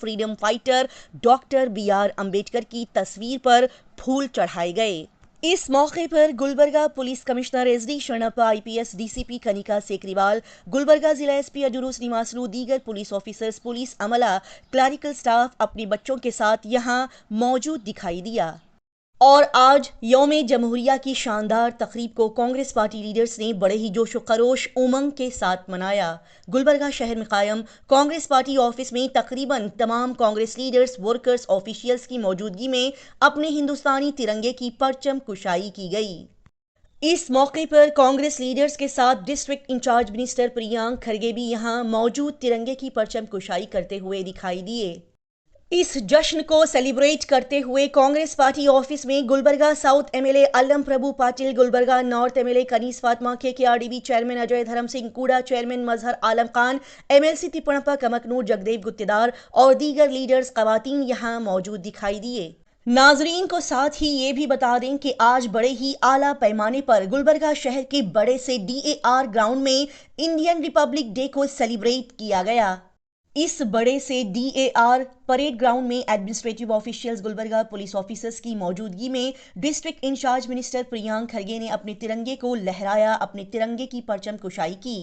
Freedom fighter doctor B R Ambedkar کی تصویر پر پھول چڑھائے گئے۔ اس موقع پر Gulbarga police commissioner S D Sharanappa, I P S D C P Kanika Sikriwal, Gulbarga ضلع ایس پی اجرو سریماسلو، دیگر پولیس آفیسرز، پولیس عملہ، کلریکل سٹاف اپنے بچوں کے ساتھ یہاں موجود دکھائی دیا۔ اور آج یوم جمہوریہ کی شاندار تقریب کو کانگریس پارٹی لیڈرز نے بڑے ہی جوش و خروش امنگ کے ساتھ منایا۔ گلبرگہ شہر میں قائم کانگریس پارٹی آفس میں تقریباً تمام کانگریس لیڈرز، ورکرز، آفیشیلز کی موجودگی میں اپنے ہندوستانی ترنگے کی پرچم کشائی کی گئی۔ اس موقع پر کانگریس لیڈرز کے ساتھ ڈسٹرکٹ انچارج منسٹر پریانک کھرگے بھی یہاں موجود ترنگے کی پرچم کشائی کرتے ہوئے دکھائی دیے۔ اس جشن کو سیلیبریٹ کرتے ہوئے کانگریس پارٹی آفس میں Gulbarga south M L A Allam Prabhu Patil, Gulbarga north M L A Kaneez Fatima, K R D B chairman Ajay Dharam Singh KUDA, chairman Mazhar Alam Khan, M L C Tippannappa Kamaknoor Jagdev Guttedar اور دیگر لیڈرز، خواتین یہاں موجود دکھائی دیے۔ ناظرین کو ساتھ ہی یہ بھی بتا دیں کہ آج بڑے ہی اعلیٰ پیمانے پر گلبرگہ شہر کے بڑے سے ڈی اے آر گراؤنڈ میں انڈین ریپبلک ڈے کو سیلیبریٹ کیا گیا۔ اس بڑے سے D A R parade ground میں administrative officials, Gulbarga police officers کی موجودگی میں district incharge minister Priyank Kharge نے اپنے ترنگے کو لہرایا، اپنے ترنگے کی پرچم کشائی کی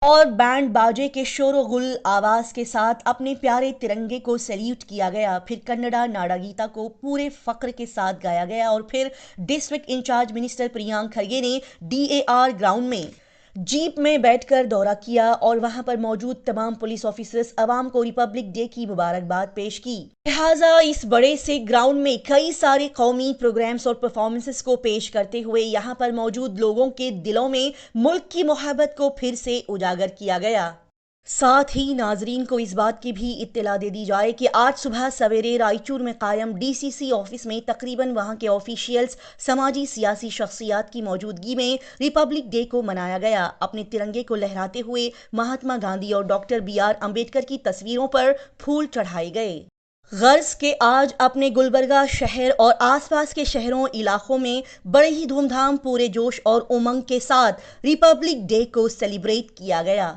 اور بینڈ باجے کے شور و غل آواز کے ساتھ اپنے پیارے ترنگے کو سیلیوٹ کیا گیا۔ پھر کنڈا ناڈا گیتا کو پورے فخر کے ساتھ گایا گیا اور پھر district incharge minister Priyank Kharge نے ڈی اے آر گراؤنڈ میں جیپ میں بیٹھ کر دورہ کیا اور وہاں پر موجود تمام پولیس آفیسرز عوام کو ریپبلک ڈے کی مبارکباد پیش کی۔ لہٰذا اس بڑے سے گراؤنڈ میں کئی سارے قومی پروگرامز اور پرفارمنسز کو پیش کرتے ہوئے یہاں پر موجود لوگوں کے دلوں میں ملک کی محبت کو پھر سے اجاگر کیا گیا۔ ساتھ ہی ناظرین کو اس بات کی بھی اطلاع دے دی جائے کہ آج صبح سویرے رائچور میں قائم ڈی سی سی آفس میں تقریباً وہاں کے آفیشیلز، سماجی سیاسی شخصیات کی موجودگی میں ریپبلک ڈے کو منایا گیا۔ اپنے ترنگے کو لہراتے ہوئے مہاتما گاندھی اور ڈاکٹر بی آر امبیڈکر کی تصویروں پر پھول چڑھائے گئے۔ غرض کہ آج اپنے گلبرگہ شہر اور آس پاس کے شہروں علاقوں میں بڑے ہی دھوم دھام، پورے جوش اور امنگ کے ساتھ ریپبلک ڈے کو سیلیبریٹ کیا گیا۔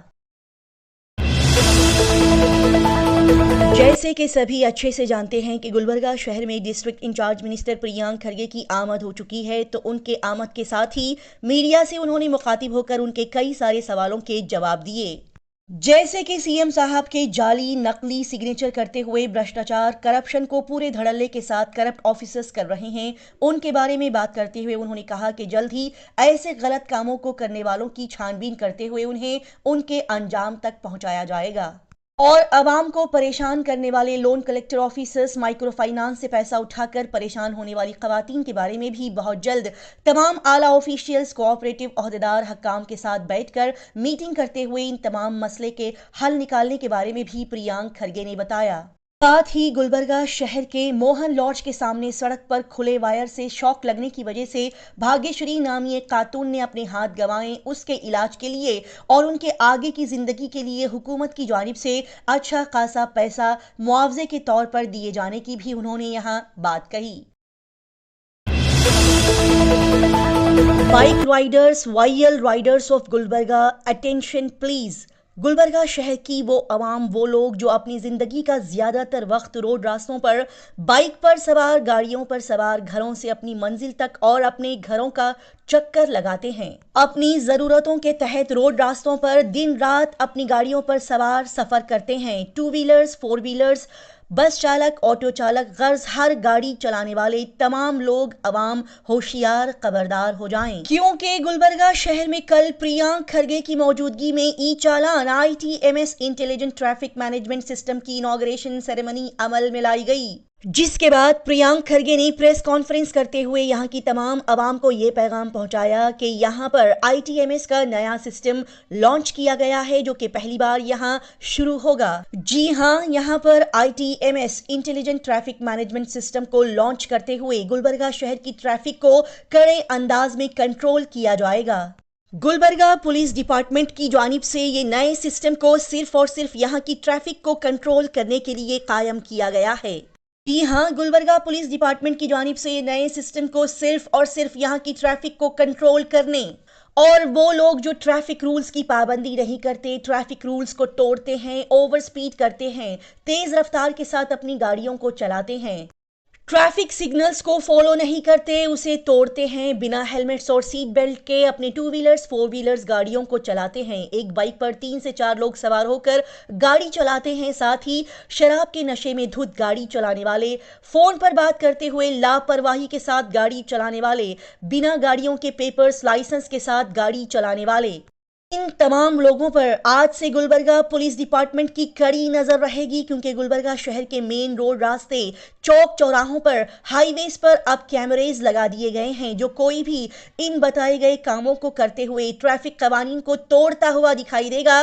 جیسے کہ سبھی اچھے سے جانتے ہیں کہ گلبرگہ شہر میں ڈسٹرکٹ انچارج منسٹر پریانک کھرگے کی آمد ہو چکی ہے، تو ان کے آمد کے ساتھ ہی میڈیا سے انہوں نے مخاطب ہو کر ان کے کئی سارے سوالوں کے جواب دیے، جیسے کہ سی ایم صاحب کے جعلی نقلی سگنیچر کرتے ہوئے بھرشٹاچار، کرپشن کو پورے دھڑلے کے ساتھ کرپٹ آفیسرز کر رہے ہیں، ان کے بارے میں بات کرتے ہوئے انہوں نے کہا کہ جلد ہی ایسے غلط کاموں کو کرنے والوں کی چھان بین کرتے ہوئے انہیں ان کے انجام تک پہنچایا جائے گا، اور عوام کو پریشان کرنے والے loan collector officers, micro finance سے پیسہ اٹھا کر پریشان ہونے والی خواتین کے بارے میں بھی بہت جلد تمام اعلیٰ آفیشیلز، کوآپریٹو عہدیدار، حکام کے ساتھ بیٹھ کر میٹنگ کرتے ہوئے ان تمام مسئلے کے حل نکالنے کے بارے میں بھی پریانک کھرگے نے بتایا۔ ساتھ ہی گلبرگہ شہر کے موہن لاڈج کے سامنے سڑک پر کھلے وائر سے شاک لگنے کی وجہ سے بھاگیہ شری نامی ایک خاتون نے اپنے ہاتھ گنوائے، اس کے علاج کے لیے اور ان کے آگے کی زندگی کے لیے حکومت کی جانب سے اچھا خاصا پیسہ معاوضے کے طور پر دیے جانے کی بھی انہوں نے یہاں بات کہی۔ Bike riders, Y L riders of Gulbarga, attention please. Gulbarga شہر کی وہ عوام، وہ لوگ جو اپنی زندگی کا زیادہ تر وقت روڈ راستوں پر بائک پر سوار، گاڑیوں پر سوار، گھروں سے اپنی منزل تک اور اپنے گھروں کا چکر لگاتے ہیں، اپنی ضرورتوں کے تحت روڈ راستوں پر دن رات اپنی گاڑیوں پر سوار سفر کرتے ہیں، ٹو ویلرز، فور ویلرز، بس چالک، آٹو چالک، غرض ہر گاڑی چلانے والے تمام لوگ، عوام ہوشیار، خبردار ہو جائیں، کیونکہ گلبرگہ شہر میں کل پریانک کھرگے کی موجودگی میں e challan I T M S intelligent traffic management system کی اناگوریشن سیریمنی عمل میں لائی گئی، جس کے بعد پریانک کھرگے نے پریس کانفرنس کرتے ہوئے یہاں کی تمام عوام کو یہ پیغام پہنچایا کہ یہاں پر آئی ٹی ایم ایس کا نیا سسٹم لانچ کیا گیا ہے، جو کہ پہلی بار یہاں شروع ہوگا۔ جی ہاں، یہاں پر I T M S intelligent traffic management system کو لانچ کرتے ہوئے گلبرگہ شہر کی ٹریفک کو کڑے انداز میں کنٹرول کیا جائے گا۔ گلبرگہ پولیس ڈپارٹمنٹ کی جانب سے یہ نئے سسٹم کو صرف اور صرف یہاں کی ٹریفک کو کنٹرول کرنے کے لیے قائم کیا گیا ہے۔ جی ہاں، گلبرگہ پولیس ڈپارٹمنٹ کی جانب سے نئے سسٹم کو صرف اور صرف یہاں کی ٹریفک کو کنٹرول کرنے اور وہ لوگ جو ٹریفک رولز کی پابندی نہیں کرتے، ٹریفک رولز کو توڑتے ہیں، اوور سپیڈ کرتے ہیں، تیز رفتار کے ساتھ اپنی گاڑیوں کو چلاتے ہیں، ٹریفک سگنلز کو فالو نہیں کرتے، اسے توڑتے ہیں، بنا ہیلمٹس اور سیٹ بیلٹ کے اپنے 2 ویلرز 4 ویلرز گاڑیوں کو چلاتے ہیں، ایک بائک پر 3 سے 4 لوگ سوار ہو کر گاڑی چلاتے ہیں، ساتھ ہی شراب کے نشے میں دھت گاڑی چلانے والے، فون پر بات کرتے ہوئے لاپرواہی کے ساتھ گاڑی چلانے والے، بنا گاڑیوں کے پیپرز لائسنس کے ساتھ گاڑی چلانے والے، ان تمام لوگوں پر آج سے گلبرگہ پولیس ڈپارٹمنٹ کی کڑی نظر رہے گی، کیونکہ گلبرگہ شہر کے مین روڈ راستے، چوک چوراہوں پر، ہائی ویز پر اب کیمریز لگا دیے گئے ہیں، جو کوئی بھی ان بتائے گئے کاموں کو کرتے ہوئے ٹریفک قوانین کو توڑتا ہوا دکھائی دے گا،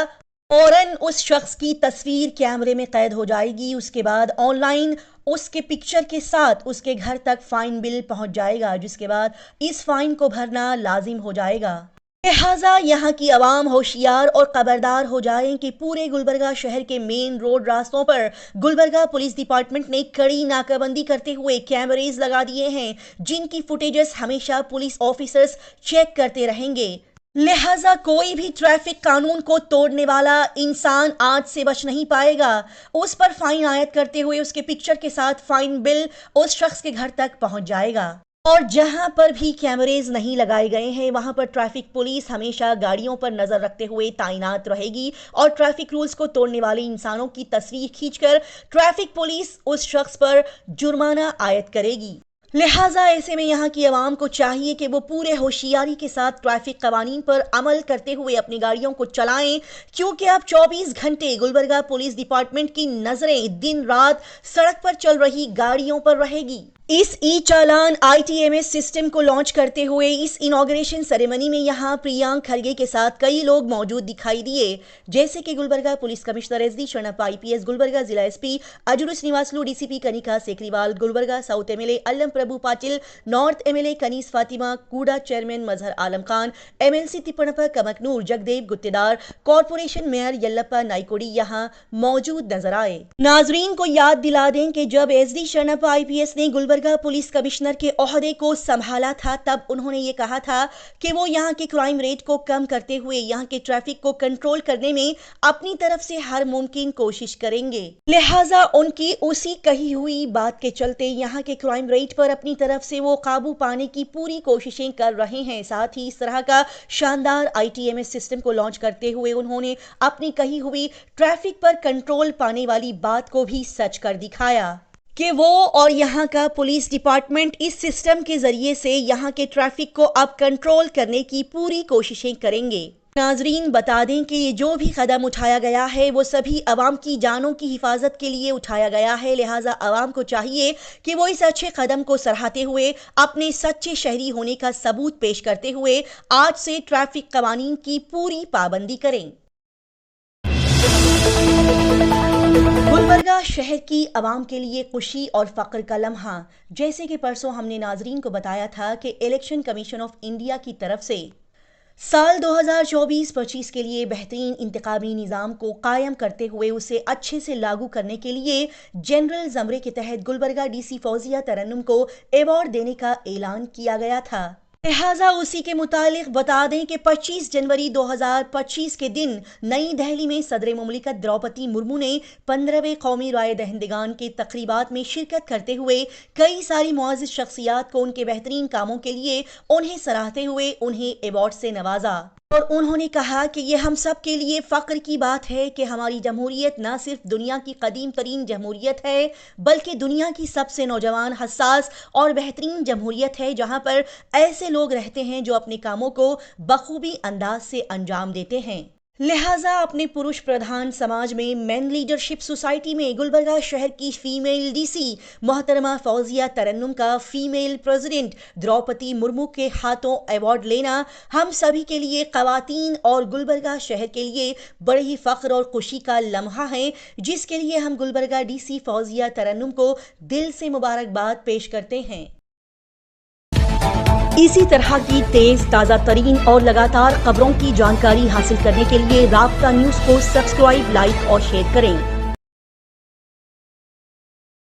فوراً اس شخص کی تصویر کیمرے میں قید ہو جائے گی، اس کے بعد آن لائن اس کے پکچر کے ساتھ اس کے گھر تک فائن بل پہنچ جائے گا، جس کے بعد اس فائن کو بھرنا لازم ہو جائے گا۔ لہٰذا یہاں کی عوام ہوشیار اور خبردار ہو جائیں کہ پورے گلبرگہ شہر کے مین روڈ راستوں پر گلبرگہ پولیس ڈپارٹمنٹ نے کڑی ناکہ بندی کرتے ہوئے کیمریز لگا دیے ہیں، جن کی فوٹیجز ہمیشہ پولیس آفیسرز چیک کرتے رہیں گے۔ لہٰذا کوئی بھی ٹریفک قانون کو توڑنے والا انسان آج سے بچ نہیں پائے گا، اس پر فائن عائد کرتے ہوئے اس کے پکچر کے ساتھ فائن بل اس شخص کے گھر تک پہنچ جائے گا۔ اور جہاں پر بھی کیمریز نہیں لگائے گئے ہیں، وہاں پر ٹریفک پولیس ہمیشہ گاڑیوں پر نظر رکھتے ہوئے تعینات رہے گی اور ٹریفک رولز کو توڑنے والے انسانوں کی تصویر کھینچ کر ٹریفک پولیس اس شخص پر جرمانہ عائد کرے گی۔ لہٰذا ایسے میں یہاں کی عوام کو چاہیے کہ وہ پورے ہوشیاری کے ساتھ ٹریفک قوانین پر عمل کرتے ہوئے اپنی گاڑیوں کو چلائیں، کیونکہ اب 24 گھنٹے گلبرگہ پولیس ڈپارٹمنٹ کی نظریں دن رات سڑک پر چل رہی گاڑیوں پر رہے گی۔ اس ای چالان ITMS سسٹم کو لانچ کرتے ہوئے اس انوگریشن سیریمنی میں یہاں پریانک کھرگے کے ساتھ کئی لوگ موجود دکھائی دیے، جیسے کہ Gulbarga police commissioner SD Sharanappa IPS، Gulbarga ضلع SP Adduru Srinivasulu, DCP Kanika Sikriwal, Gulbarga south MLA Allam Prabhu Patil, north MLA Kaneez Fatima, KUDA chairman Mazhar Alam Khan, MLC Tippannappa Kamaknoor Jagdev Guttedar, corporation mayor Yellappa Naikodi یہاں موجود نظر آئے۔ ناظرین کو یاد دلا دیں کہ جب SD شرنپا IPS نے گلبرگہ پولیس کمشنر کے عہدے کو سنبھالا تھا، تب انہوں نے یہ کہا تھا کہ وہ یہاں کے کرائم ریٹ کو کم کرتے ہوئے یہاں کے ٹریفک کو کنٹرول کرنے میں اپنی طرف سے ہر ممکن کوشش کریں گے۔ لہٰذا ان کی اسی کہی ہوئی بات کے چلتے یہاں کے کرائم ریٹ پر اپنی طرف سے وہ قابو پانے کی پوری کوششیں کر رہے ہیں۔ ساتھ ہی اس طرح کا شاندار ITMS سسٹم کو لانچ کرتے ہوئے انہوں نے اپنی کہی ہوئی ٹریفک پر کنٹرول پانے والی بات کو بھی سچ کر دکھایا کہ وہ اور یہاں کا پولیس ڈپارٹمنٹ اس سسٹم کے ذریعے سے یہاں کے ٹریفک کو اب کنٹرول کرنے کی پوری کوششیں کریں گے۔ ناظرین بتا دیں کہ یہ جو بھی قدم اٹھایا گیا ہے وہ سبھی عوام کی جانوں کی حفاظت کے لیے اٹھایا گیا ہے، لہٰذا عوام کو چاہیے کہ وہ اس اچھے قدم کو سراہتے ہوئے اپنے سچے شہری ہونے کا ثبوت پیش کرتے ہوئے آج سے ٹریفک قوانین کی پوری پابندی کریں۔ گلبرگہ شہر کی عوام کے لیے خوشی اور فخر کا لمحہ، جیسے کہ پرسوں ہم نے ناظرین کو بتایا تھا کہ الیکشن کمیشن آف انڈیا کی طرف سے سال 2024-25 کے لیے بہترین انتخابی نظام کو قائم کرتے ہوئے اسے اچھے سے لاگو کرنے کے لیے جنرل زمرے کے تحت گلبرگہ DC فوزیہ ترنم کو ایوارڈ دینے کا اعلان کیا گیا تھا۔ لہٰذا اسی کے متعلق بتا دیں کہ 25 جنوری 2025 کے دن نئی دہلی میں صدر مملکت دروپدی مرمو نے 15ویں قومی رائے دہندگان کے تقریبات میں شرکت کرتے ہوئے کئی ساری معزز شخصیات کو ان کے بہترین کاموں کے لیے انہیں سراہتے ہوئے انہیں ایوارڈ سے نوازا، اور انہوں نے کہا کہ یہ ہم سب کے لیے فخر کی بات ہے کہ ہماری جمہوریت نہ صرف دنیا کی قدیم ترین جمہوریت ہے بلکہ دنیا کی سب سے نوجوان، حساس اور بہترین جمہوریت ہے، جہاں پر ایسے لوگ رہتے ہیں جو اپنے کاموں کو بخوبی انداز سے انجام دیتے ہیں۔ لہٰذا اپنے پروش پردھان سماج میں مین لیڈرشپ سوسائٹی میں گلبرگہ شہر کی فیمیل DC محترمہ فوزیہ ترنم کا فیمیل پریزیڈنٹ دروپدی مرمو کے ہاتھوں ایوارڈ لینا ہم سبھی کے لیے، خواتین اور گلبرگہ شہر کے لیے بڑے ہی فخر اور خوشی کا لمحہ ہے، جس کے لیے ہم گلبرگہ DC فوزیہ ترنم کو دل سے مبارکباد پیش کرتے ہیں۔ اسی طرح کی تیز، تازہ ترین اور لگاتار خبروں کی جانکاری حاصل کرنے کے لیے رابطہ نیوز کو سبسکرائب، لائک اور شیئر کریں۔